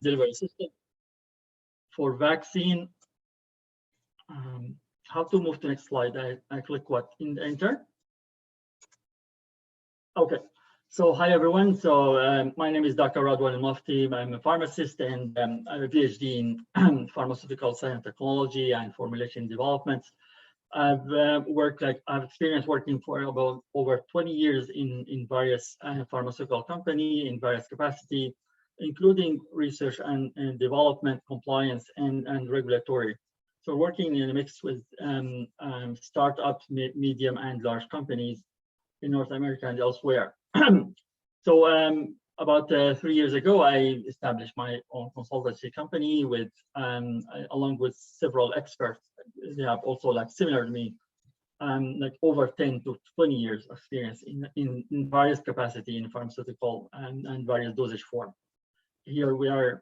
delivery system for vaccine. How to move to the next slide? I click what in the enter. Okay. So hi everyone. So my name is Dr. Radwan Almofti. I'm a pharmacist and I have a PhD in pharmaceutical science technology and formulation development. I've I've experience working for about over 20 years in various pharmaceutical company in various capacity, including research and development, compliance, and regulatory. So working in a mix with startups, medium and large companies in North America and elsewhere. So about 3 years ago, I established my own consultancy company with, along with several experts. They have also like similar to me, like over 10 to 20 years experience in various capacity in pharmaceutical and various dosage form. Here we are,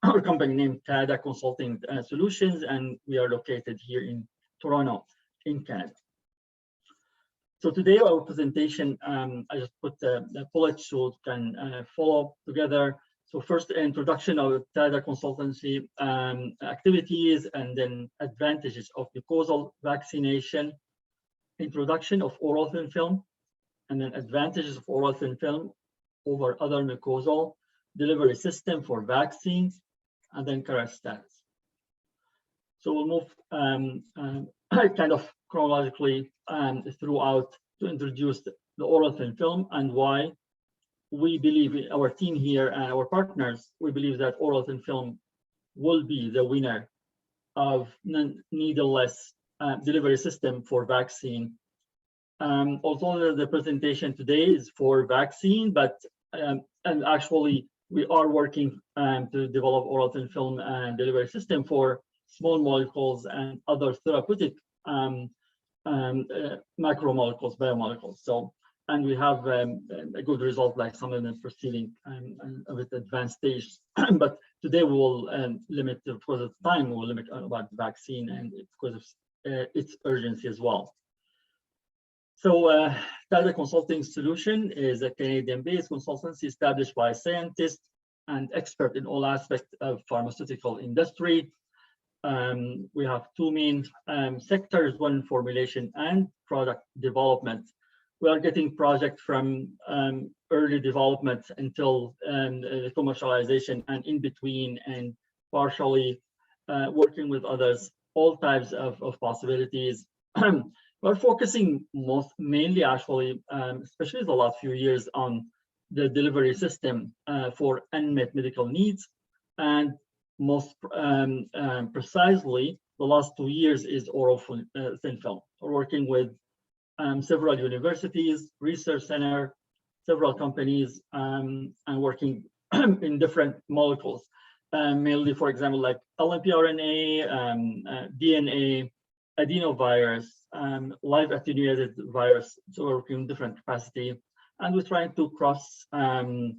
our company named Canada Consulting Solutions, and we are located here in Toronto, in Canada. So today our presentation, I just put the bullets so you can follow together. So first, introduction of Canada Consultancy activities, and then advantages of mucosal vaccination, introduction of oral thin film, and then advantages of oral thin film over other mucosal delivery system for vaccines, and then current status. So we'll move kind of chronologically throughout to introduce the oral thin film and why we believe, our team here and our partners, we believe that oral thin film will be the winner of needleless delivery system for vaccine. Although the presentation today is for vaccine, but and actually we are working to develop oral thin film and delivery system for small molecules and other therapeutic macromolecules, biomolecules. So, and we have a good result, like some of them proceeding with advanced stage. But today we will limit, because of time, we will limit about the vaccine and because of its urgency as well. So Canada Consulting Solution is a Canadian-based consultancy established by scientists and experts in all aspects of pharmaceutical industry. We have two main sectors, one formulation and product development. We are getting projects from early development until commercialization and in between, and partially working with others, all types of possibilities. We're focusing mainly actually, especially the last few years, on the delivery system for unmet medical needs, and most precisely, the last 2 years is oral thin film. We're working with several universities, research center, several companies, and working in different molecules, mainly, for example, like lnpRNA, DNA, adenovirus, live attenuated virus. So we're working in different capacity, and we're trying to cross kind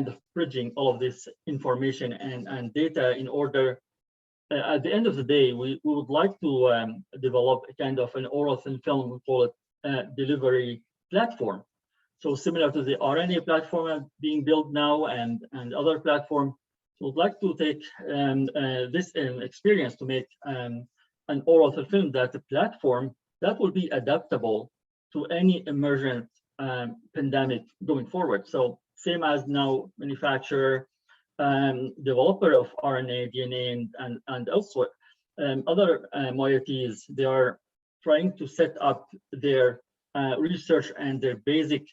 of bridging all of this information and data in order, at the end of the day, we would like to develop a kind of an oral thin film, we call it delivery platform. So similar to the RNA platform being built now and other platform, we would like to take this experience to make an oral thin film, that a platform that will be adaptable to any emergent pandemic going forward. So same as now manufacturer, developer of RNA, DNA, and elsewhere, other moieties, they are trying to set up their research and their basic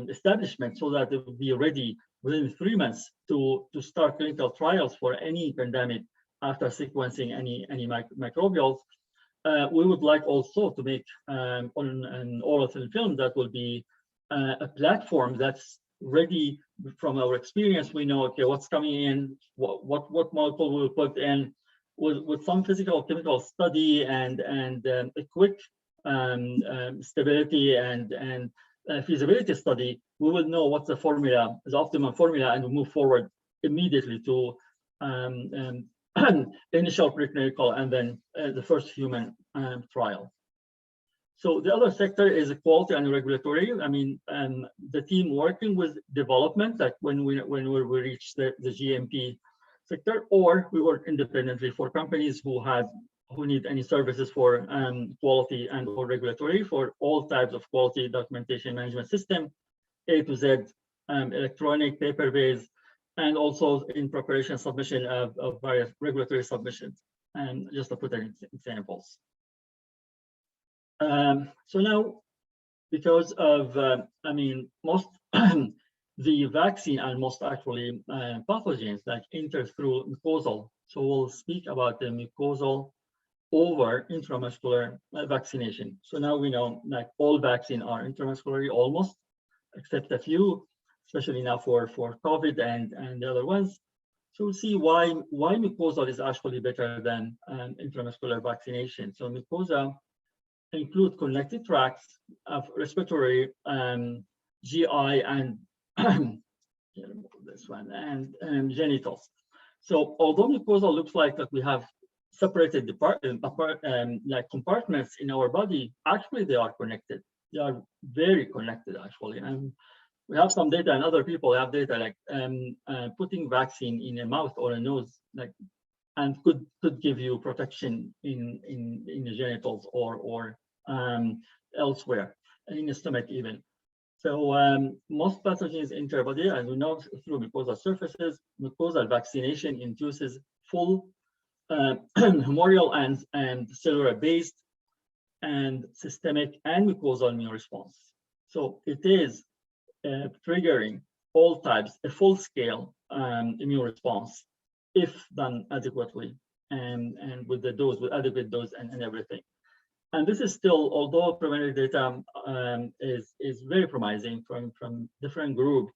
establishment so that they will be ready within 3 months to start clinical trials for any pandemic after sequencing any microbials. We would like also to make on an oral thin film that will be a platform that's ready. From our experience, we know, okay, what's coming in, what molecule we will put in, with some physical chemical study and a quick stability and feasibility study, we will know what's the formula, the optimum formula, and we'll move forward immediately to initial preclinical and then the first human trial. So the other sector is quality and regulatory. I mean, the team working with development, like when we reach the GMP sector, or we work independently for companies who need any services for quality and or regulatory for all types of quality documentation management system, A to Z, electronic, paper-based, and also in preparation submission of various regulatory submissions. And just to put in examples. So now, because of, I mean, most the vaccine and most actually pathogens like enter through mucosal. So we'll speak about the mucosal over intramuscular vaccination. So now we know like all vaccines are intramuscular, almost, except a few, especially now for COVID and the other ones. So we'll see why mucosal is actually better than intramuscular vaccination. So mucosa include connected tracts of respiratory, GI, and this one, and genitals. So although mucosa looks like that we have separated like compartments in our body, actually they are connected. They are very connected actually. And we have some data, and other people have data like putting vaccine in a mouth or a nose, like, and could give you protection in the genitals or elsewhere, in the stomach even. So most pathogens enter the body, as we know, through mucosal surfaces. Mucosal vaccination induces full humoral and cellular based and systemic and mucosal immune response. So it is triggering all types, a full scale immune response if done adequately and with the dose, with adequate dose and everything. And this is still, although preliminary data is very promising from different groups,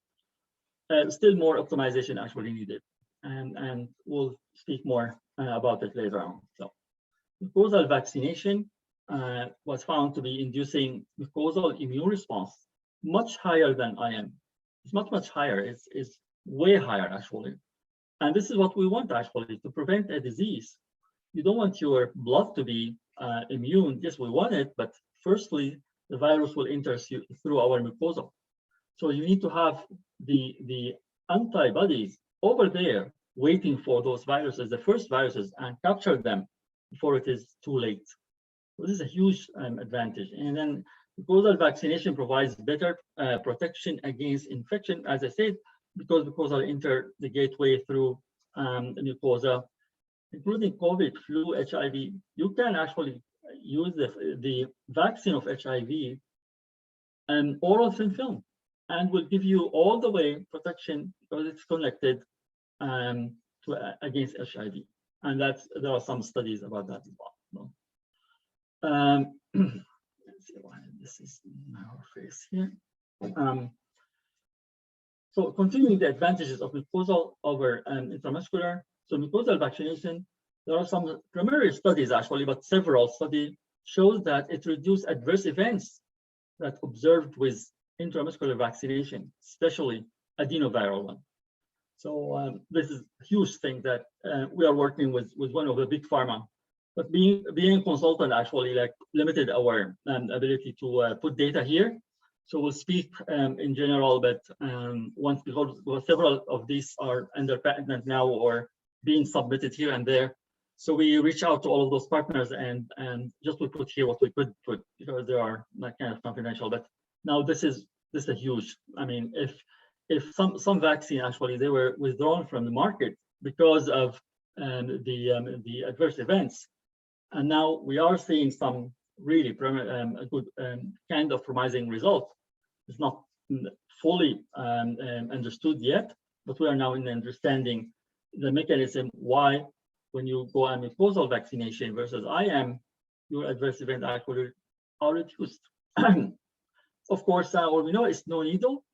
still more optimization actually needed. And we'll speak more about it later on. So mucosal vaccination was found to be inducing mucosal immune response much higher than IM. It's much higher. It's way higher actually. And this is what we want actually, to prevent a disease. You don't want your blood to be immune. Yes, we want it, but firstly, the virus will enter through our mucosa. So you need to have the antibodies over there waiting for those viruses, the first viruses, and capture them before it is too late. So this is a huge advantage. And then mucosal vaccination provides better protection against infection, as I said, because mucosal enter the gateway through the mucosa, including COVID, flu, HIV. You can actually use the vaccine of HIV and oral thin film, and will give you all the way protection because it's connected against HIV. And there are some studies about that as well. Let's see why this is our face here. So continuing the advantages of mucosal over intramuscular. So mucosal vaccination, there are some preliminary studies actually, but several studies shows that it reduced adverse events that observed with intramuscular vaccination, especially adenoviral one. So this is a huge thing that we are working with one of the big pharma. But being consultant actually like limited our ability to put data here. So we'll speak in general, but once because several of these are under patent now or being submitted here and there. So we reach out to all of those partners and just we put here what we could put because they are like kind of confidential. But now this is a huge. I mean, if some vaccine actually they were withdrawn from the market because of the adverse events, and now we are seeing some really a good kind of promising result. It's not fully understood yet, but we are now in understanding the mechanism why when you go on mucosal vaccination versus IM, your adverse event actually are reduced. Of course, what we know is no needle.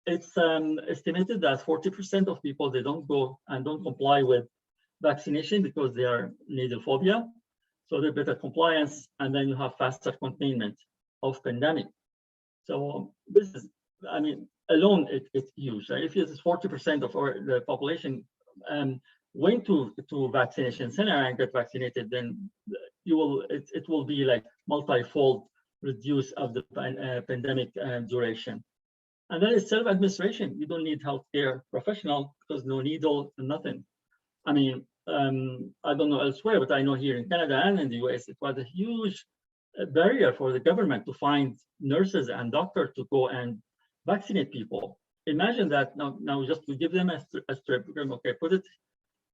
It's estimated that 40% of people, they don't go and don't comply with vaccination because they are needle phobia. So they're better compliance, and then you have faster containment of pandemic. So this is, I mean, alone it's huge. If it's 40% of the population went to vaccination center and get vaccinated, then it will be like multi-fold reduce of the pandemic duration. And then it's self-administration. You don't need healthcare professional because no needle, nothing. I mean, I don't know elsewhere, but I know here in Canada and in the US, it was a huge barrier for the government to find nurses and doctors to go and vaccinate people. Imagine that now just we give them a strip, okay, put it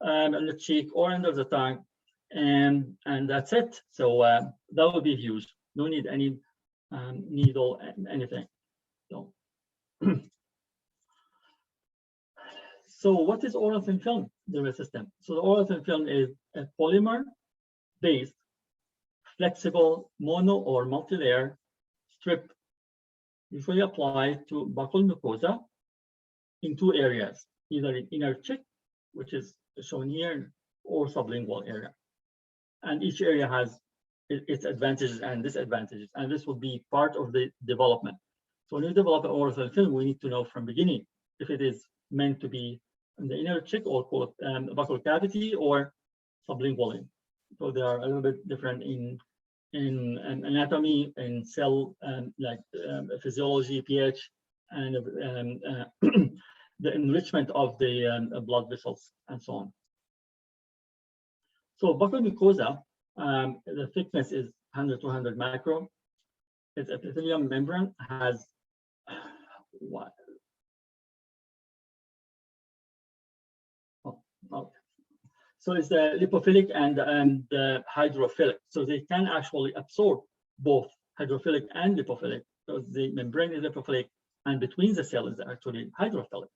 on the cheek or under the tongue, and that's it. So that would be huge. No need any needle, anything. So. So what is oral thin film nervous system? So the oral thin film is a polymer-based, flexible mono or multi-layer strip usually applied to buccal mucosa in two areas, either in inner cheek, which is shown here, or sublingual area. And each area has its advantages and disadvantages, and this will be part of the development. So when we develop an oral thin film, we need to know from beginning if it is meant to be in the inner cheek or buccal cavity or sublingually. So they are a little bit different in anatomy, in cell physiology, pH, and the enrichment of the blood vessels and so on. So buccal mucosa, the thickness is 100 to 200 micron. Its epithelium membrane has what? So it's the lipophilic and hydrophilic. So they can actually absorb both hydrophilic and lipophilic, because the membrane is lipophilic and between the cells is actually hydrophilic.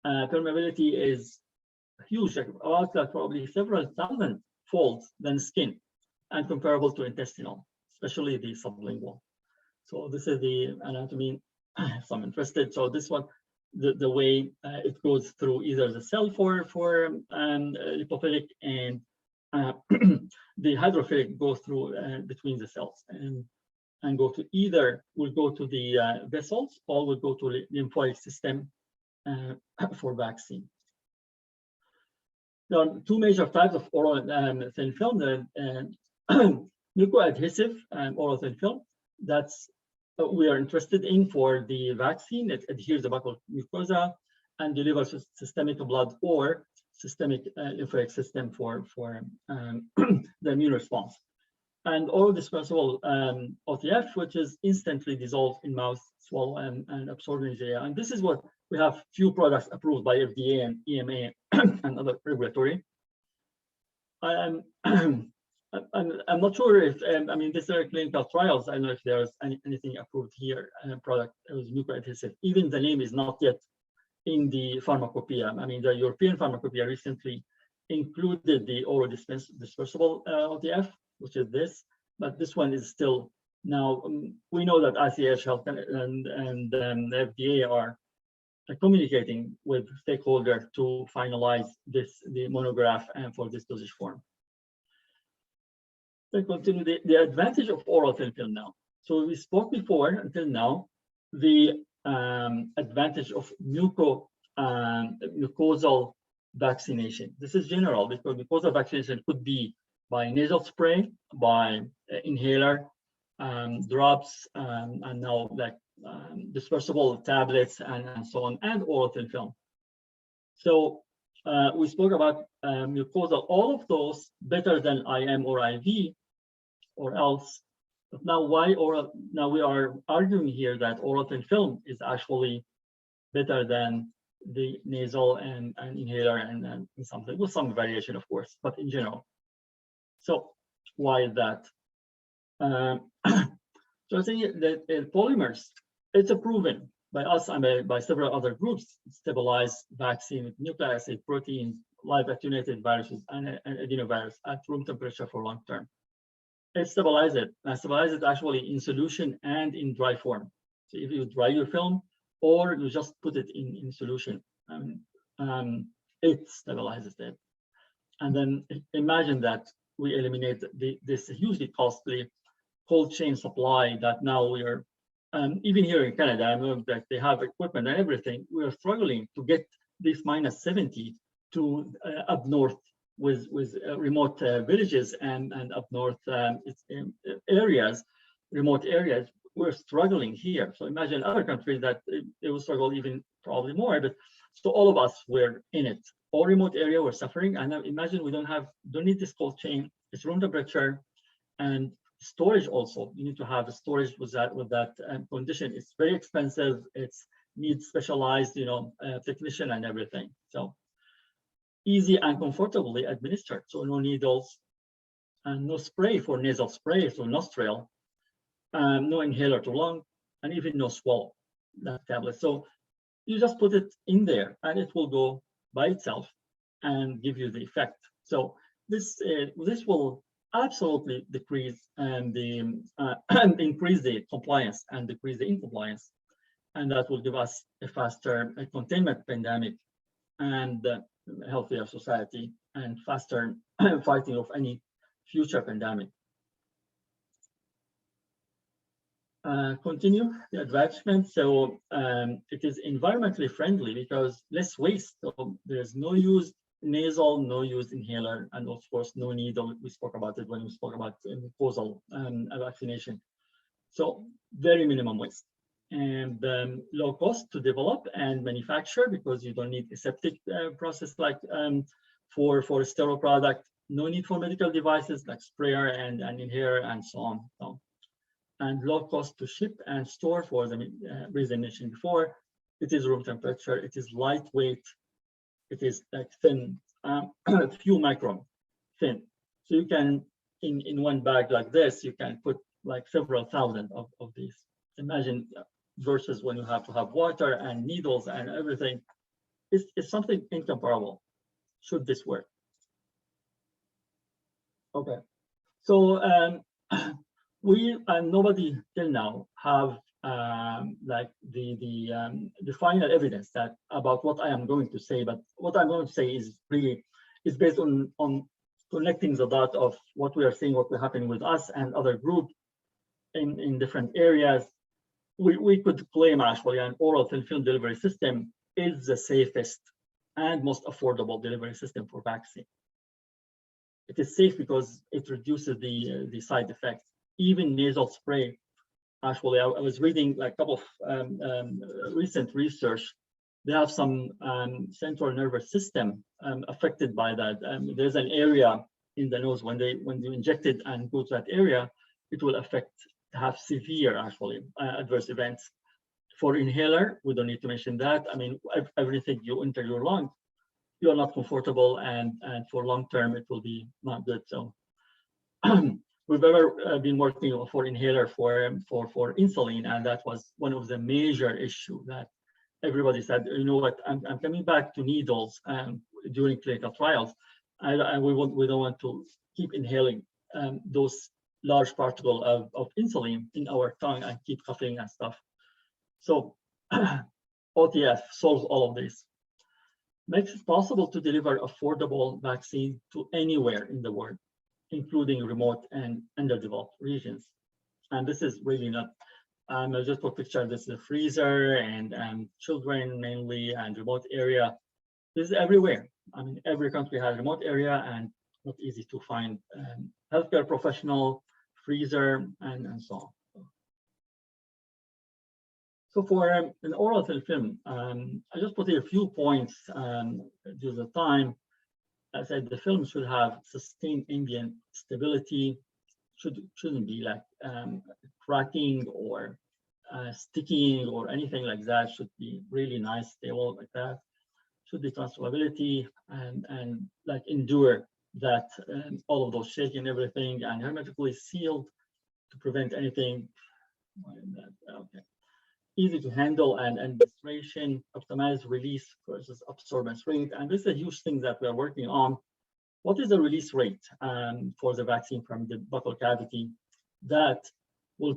Permeability is huge, about probably several thousand folds than skin, and comparable to intestinal, especially the sublingual. So this is the anatomy, if I'm interested. So this one, the way it goes through either the cell for lipophilic, and the hydrophilic goes through between the cells and go to either will go to the vessels or will go to the lymphatic system for vaccine. There are two major types of oral thin film: the mucoadhesive oral thin film. That's we are interested in for the vaccine. It adheres to the buccal mucosa and delivers systemic blood or systemic lymphatic system for the immune response. And oral dispersible OTF, which is instantly dissolved in mouth, swallow, and absorbed in the area. And this is what we have few products approved by FDA and EMA and other regulatory. I'm not sure if, I mean, these are clinical trials. I don't know if there's anything approved here, product with mucoadhesive. Even the name is not yet in the pharmacopoeia. I mean, the European pharmacopoeia recently included the oral dispersible OTF, which is this, but this one is still now, we know that ICH Health and the FDA are communicating with stakeholders to finalize the monograph and for this dosage form. Then continue the advantage of oral thin film now. So we spoke before until now, the advantage of mucosal vaccination. This is general because mucosal vaccination could be by nasal spray, by inhaler, drops, and now like dispersible tablets and so on, and oral thin film. So we spoke about mucosal, all of those better than IM or IV or else. But now why oral? Now we are arguing here that oral thin film is actually better than the nasal and inhaler and something with some variation, of course, but in general. So why is that? So I think that polymers, it's proven by us and by several other groups, stabilize vaccine with nucleic acid proteins, live attenuated viruses, and adenovirus at room temperature for long term. It stabilizes it. And stabilize it actually in solution and in dry form. So if you dry your film or you just put it in solution, it stabilizes it. And then imagine that we eliminate this hugely costly cold chain supply that now we are, even here in Canada, I know that they have equipment and everything. We are struggling to get this -70 to up north with remote villages and up north areas remote areas, we're struggling here. So imagine other countries that they will struggle even probably more. But so all of us were in it. All remote area were suffering. And now imagine we don't need this cold chain. It's room temperature and storage also. You need to have storage with that condition. It's very expensive. It's needs specialized, technician and everything. So easy and comfortably administered. So no needles and no spray for nasal spray, so nostril, no inhaler to lung, and even no swallow that tablet. So you just put it in there and it will go by itself and give you the effect. So this will absolutely decrease and increase the compliance and decrease the incompliance, and that will give us a faster containment pandemic and healthier society and faster fighting of any future pandemic. Continue the advancement. So it is environmentally friendly because less waste. So there's no use nasal, no use inhaler, and of course no needle. We spoke about it when we spoke about mucosal vaccination. So very minimum waste and low cost to develop and manufacture because you don't need aseptic process like for a sterile product. No need for medical devices like sprayer and inhaler and so on. So, and low cost to ship and store for the reason mentioned before. It is room temperature. It is lightweight. It is like thin, few micron thin. So you can in one bag like this, you can put like several thousand of these. Imagine versus when you have to have water and needles and everything. It's something incomparable. Should this work? Okay. So we and nobody till now have like the final evidence that about what I am going to say, but what I'm going to say is really is based on connecting the dot of what we are seeing, what will happen with us and other groups in different areas. We could claim actually an oral thin film delivery system is the safest and most affordable delivery system for vaccine. It is safe because it reduces the side effects. Even nasal spray. Actually, I was reading like a couple of recent research. They have some central nervous system affected by that. There's an area in the nose when you inject it and go to that area, it will have severe actually adverse events. For inhaler, we don't need to mention that. I mean, everything you enter your lung, you are not comfortable, and for long term it will be not good. So we've ever been working for inhaler for insulin, and that was one of the major issue that everybody said, you know what, I'm coming back to needles during clinical trials. We don't want to keep inhaling those large particle of insulin in our tongue and keep coughing and stuff. So OTF solves all of this. Makes it possible to deliver affordable vaccine to anywhere in the world, including remote and underdeveloped regions. And this is really not, I just put picture, this is a freezer and children mainly and remote area. This is everywhere. I mean, every country has a remote area and not easy to find healthcare professional, freezer, and so on. So for an oral thin film, I just put here a few points due to the time. I said the film should have sustained ambient stability, shouldn't be like cracking or sticking or anything like that. Should be really nice, stable like that. Should be transferability and like endure that all of those shaking everything and hermetically sealed to prevent anything. Okay. Easy to handle and administration, optimized release versus absorbance rate. And this is a huge thing that we are working on. What is the release rate for the vaccine from the buccal cavity that will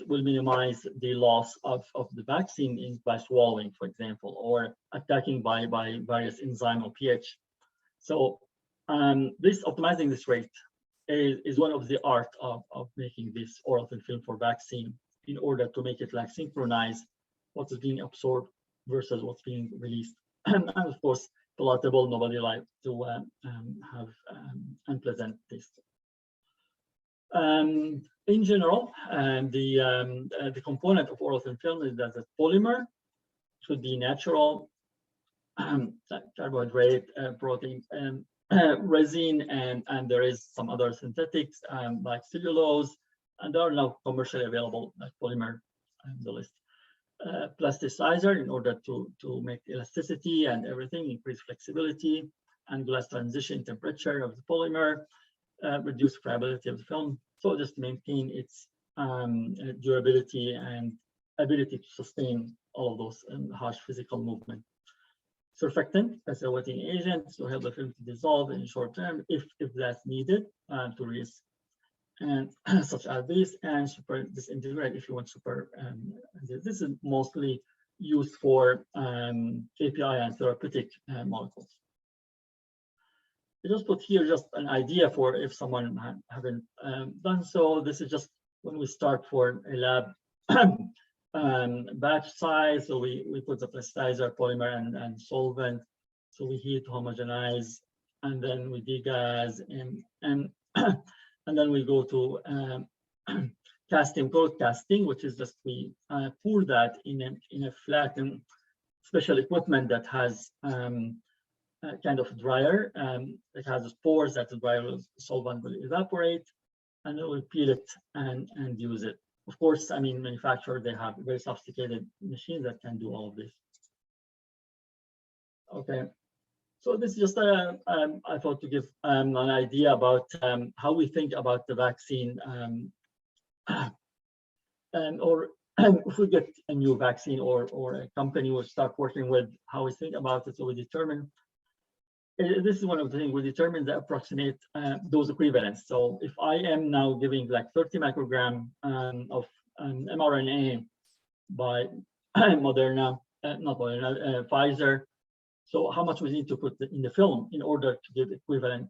minimize the loss of the vaccine by swallowing, for example, or attacking by various enzyme or pH. So optimizing this rate is one of the art of making this oral thin film for vaccine, in order to make it like synchronize what is being absorbed versus what's being released. And of course, palatable, nobody likes to have unpleasant taste. In general, the component of oral thin film is that the polymer should be natural, carbohydrate, protein, resin, and there is some other synthetics like cellulose, and there are now commercially available like polymer and the list. Plasticizer in order to make elasticity and everything, increase flexibility, and glass transition temperature of the polymer, reduce friability of the film. So just maintain its durability and ability to sustain all of those harsh physical movement. Surfactant as a wetting agent to help the film to dissolve in short term if that's needed to release, and such as this, and super disintegrate if you want super. This is mostly used for API and therapeutic molecules. I just put here just an idea for if someone haven't done so. This is just when we start for a lab batch size. So we put the plasticizer, polymer, and solvent. So we heat, homogenize, and then we degas, and and then we go to casting, cold casting, which is just we pour that in a flattened special equipment that has kind of dryer. It has pores that the dryer solvent will evaporate, and then we peel it and use it. Of course, I mean, manufacturers, they have very sophisticated machines that can do all of this. Okay, so this is just I thought to give an idea about how we think about the vaccine, or if we get a new vaccine or a company will start working with how we think about it. So we determine, this is one of the things, we determine the approximate dose equivalence. So if I am now giving like 30 microgram of mRNA by Moderna, not Moderna, Pfizer. So how much we need to put in the film in order to give equivalent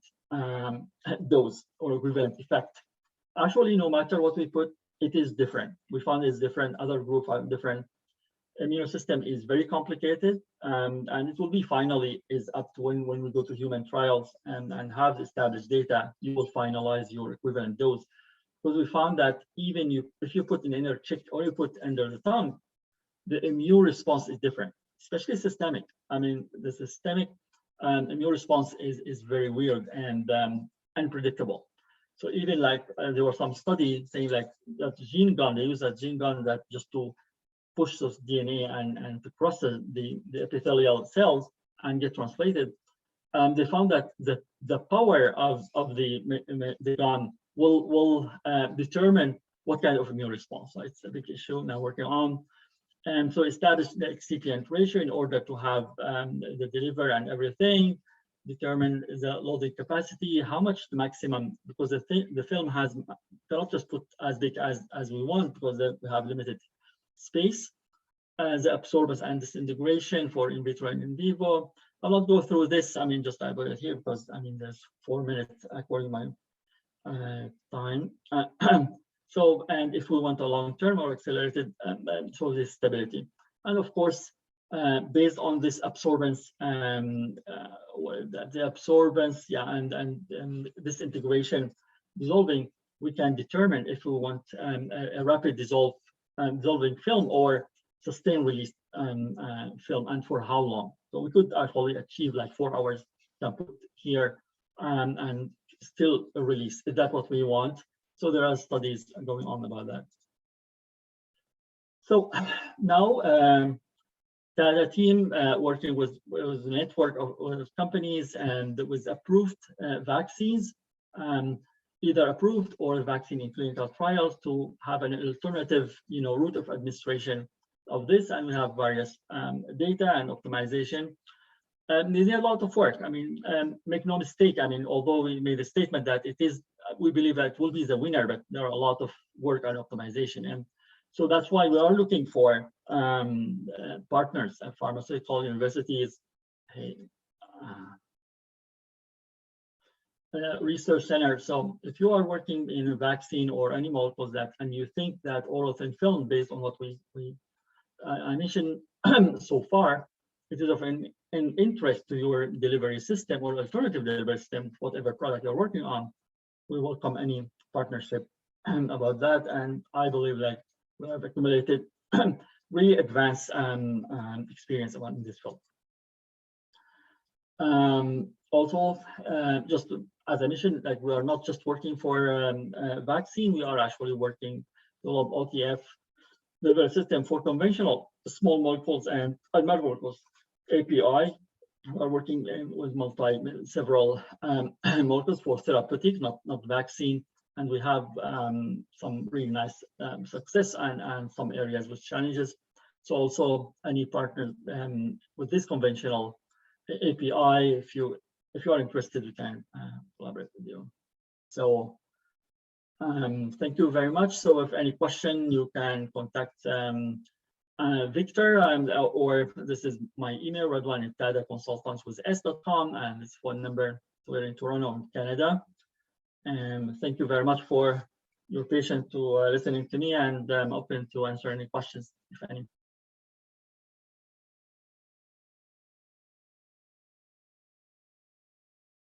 dose or equivalent effect? Actually, no matter what we put, it is different. We found it's different. Other groups are different. Immune system is very complicated, and it will be finally is up to when we go to human trials and have established data, you will finalize your equivalent dose. Because we found that even if you put in inner cheek or you put under the tongue, the immune response is different, especially systemic. I mean, the systemic immune response is very weird and unpredictable. So even like there were some studies saying like that gene gun, they use that gene gun that just to push those DNA and to process the epithelial cells and get translated. They found that the power of the gun will determine what kind of immune response. So it's a big issue now working on. And so establish the excipient ratio in order to have the deliver and everything, determine the loading capacity, how much the maximum, because the film cannot just put as big as we want because we have limited space, the absorbance and disintegration for in vitro and in vivo. I'll not go through this. I mean, just I put it here because I mean there's 4 minutes according to my time. So, and if we want a long-term or accelerated, so this stability, and of course, based on this absorbance, the absorbance, yeah, and this integration dissolving, we can determine if we want a rapid dissolving film or sustained release film, and for how long. So we could actually achieve like 4 hours, can put here and still release. Is that what we want? So there are studies going on about that. So now the team working with a network of companies and with approved vaccines, either approved or vaccine in clinical trials to have an alternative, route of administration of this, and we have various data and optimization. There's a lot of work. I mean, make no mistake. I mean, although we made a statement that it is, we believe that it will be the winner, but there are a lot of work on optimization, and so that's why we are looking for partners at pharmaceutical universities, research centers. So if you are working in a vaccine or any molecules that, and you think that oral thin film, based on what I mentioned so far, it is of an interest to your delivery system or alternative delivery system, whatever product you're working on, we welcome any partnership about that. And I believe like we have accumulated really advanced experience in this field. Also, just as I mentioned, like we are not just working for vaccine, we are actually working to develop OTF delivery system for conventional small molecules and macromolecules API. We are working with several molecules for therapeutic, not vaccine, and we have some really nice success and some areas with challenges. So also any partner with this conventional API, if you are interested, we can collaborate with you. So thank you very much. So if any question, you can contact Victor, or this is my email, radwan@consultantswiths.com, and this phone number. We're in Toronto, Canada. And thank you very much for your patience to listening to me, and I'm open to answer any questions, if any.